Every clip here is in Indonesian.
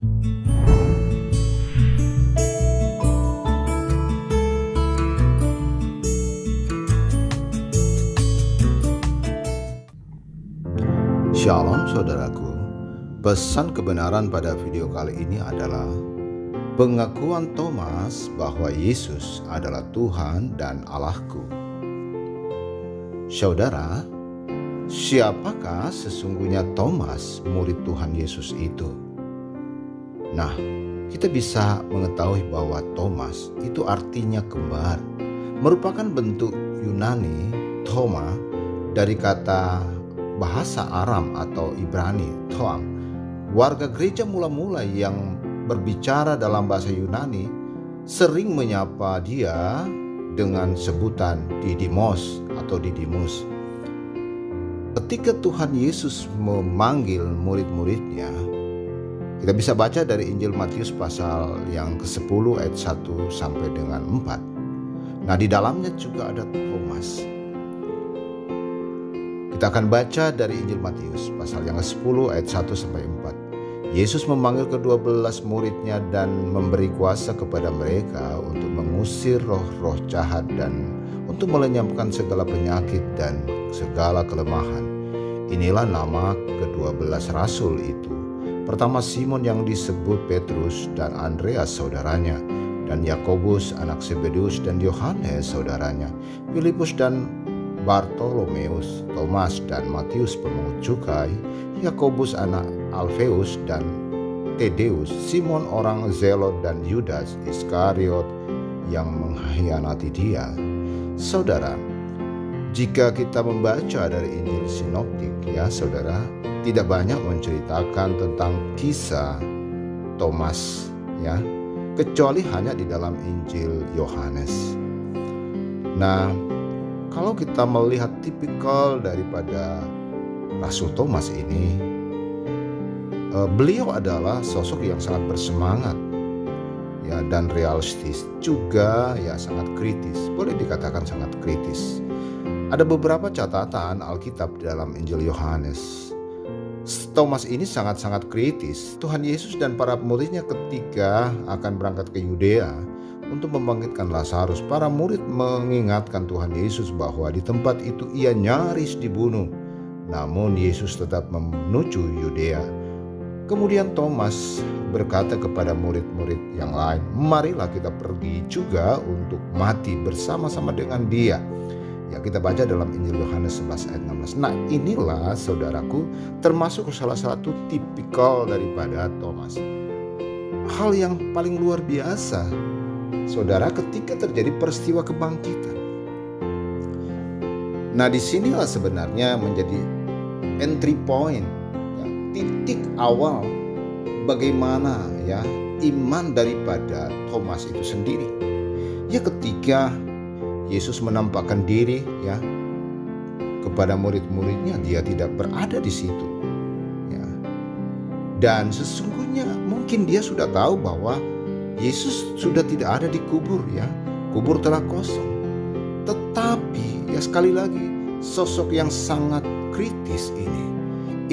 Shalom saudaraku, pesan kebenaran pada video kali ini adalah pengakuan Thomas bahwa Yesus adalah Tuhan dan Allahku. Saudara, siapakah sesungguhnya Thomas, murid Tuhan Yesus itu? Nah, kita bisa mengetahui bahwa Thomas itu artinya kembar, merupakan bentuk Yunani Thoma dari kata bahasa Aram atau Ibrani, Thoam. Warga gereja mula-mula yang berbicara dalam bahasa Yunani sering menyapa dia dengan sebutan Didimos atau Didimus. Ketika Tuhan Yesus memanggil murid-muridnya, kita bisa baca dari Injil Matius pasal yang ke-10 ayat 1 sampai dengan 4. Nah, di dalamnya juga ada Thomas. Kita akan baca dari Injil Matius pasal yang ke-10 ayat 1 sampai 4. Yesus memanggil ke-12 muridnya dan memberi kuasa kepada mereka untuk mengusir roh-roh jahat dan untuk melenyapkan segala penyakit dan segala kelemahan. Inilah nama ke-12 rasul itu. Pertama Simon yang disebut Petrus dan Andreas saudaranya, dan Yakobus anak Zebedeus dan Yohanes saudaranya, Filipus dan Bartolomeus, Thomas dan Matius pemungut cukai, Yakobus anak Alfeus dan Tadeus, Simon orang Zelot dan Yudas Iskariot yang mengkhianati dia. Saudara, jika kita membaca dari Injil Sinoptik, ya saudara, tidak banyak menceritakan tentang kisah Thomas, ya, kecuali hanya di dalam Injil Yohanes. Nah, kalau kita melihat tipikal daripada Rasul Thomas ini, beliau adalah sosok yang sangat bersemangat, ya, dan realistis, juga ya sangat kritis, boleh dikatakan sangat kritis. Ada beberapa catatan Alkitab dalam Injil Yohanes. Thomas ini sangat-sangat kritis Tuhan Yesus dan para muridnya ketika akan berangkat ke Yudea untuk membangkitkan Lazarus. Para murid mengingatkan Tuhan Yesus bahwa di tempat itu ia nyaris dibunuh. Namun Yesus tetap menuju Yudea. Kemudian Thomas berkata kepada murid-murid yang lain, "Marilah kita pergi juga untuk mati bersama-sama dengan dia." Ya, kita baca dalam Injil Yohanes 11 ayat 16. Nah, inilah saudaraku termasuk salah satu tipikal daripada Thomas. Hal yang paling luar biasa, saudara, ketika terjadi peristiwa kebangkitan. Nah, disinilah sebenarnya menjadi entry point, ya, titik awal bagaimana ya iman daripada Thomas itu sendiri. Ya, ketika Yesus menampakkan diri ya kepada murid-muridnya, dia tidak berada di situ. Ya. Dan sesungguhnya mungkin dia sudah tahu bahwa Yesus sudah tidak ada di kubur ya. Kubur telah kosong. Tetapi ya sekali lagi sosok yang sangat kritis ini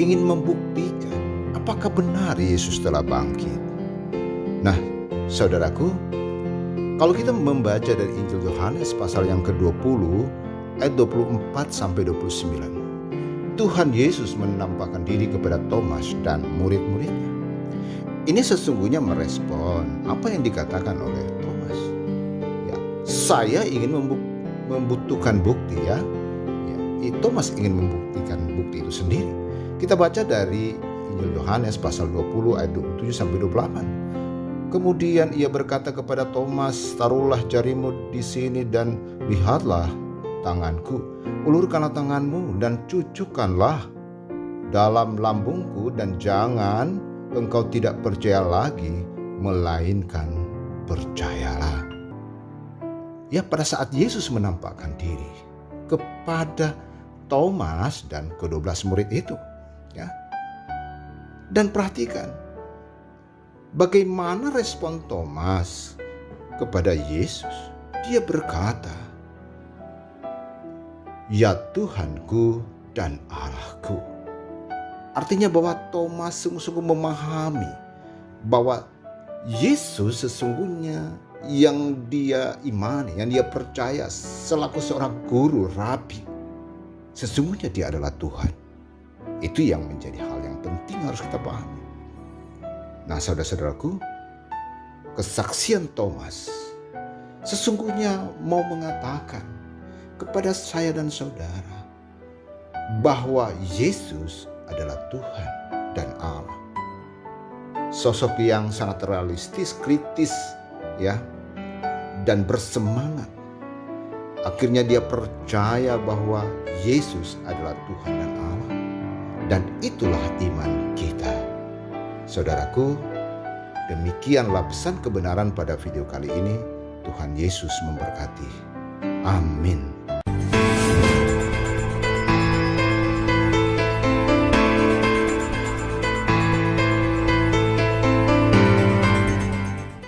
ingin membuktikan apakah benar Yesus telah bangkit. Nah, saudaraku, kalau kita membaca dari Injil Yohanes pasal yang ke-20 ayat 24 sampai 29, Tuhan Yesus menampakkan diri kepada Thomas dan murid-muridnya. Ini sesungguhnya merespon apa yang dikatakan oleh Thomas. Ya, saya ingin membutuhkan bukti ya. Thomas ingin membuktikan bukti itu sendiri. Kita baca dari Injil Yohanes pasal 20 ayat 27 sampai 28. Kemudian ia berkata kepada Thomas, "Taruhlah jarimu di sini dan lihatlah tanganku. Ulurkanlah tanganmu dan cucukkanlah dalam lambungku, dan jangan engkau tidak percaya lagi, melainkan percayalah." Ya, pada saat Yesus menampakkan diri kepada Thomas dan ke-12 murid itu, ya. Dan perhatikan bagaimana respon Thomas kepada Yesus. Dia berkata, "Ya Tuhanku dan Allahku." Artinya bahwa Thomas sungguh-sungguh memahami bahwa Yesus sesungguhnya yang dia imani, yang dia percaya selaku seorang guru, rabi, sesungguhnya dia adalah Tuhan. Itu yang menjadi hal yang penting harus kita pahami. Nah, saudara-saudaraku, kesaksian Thomas sesungguhnya mau mengatakan kepada saya dan saudara bahwa Yesus adalah Tuhan dan Allah. Sosok yang sangat realistis, kritis, ya, dan bersemangat. Akhirnya dia percaya bahwa Yesus adalah Tuhan dan Allah, dan itulah iman kita. Saudaraku, demikianlah pesan kebenaran pada video kali ini. Tuhan Yesus memberkati. Amin.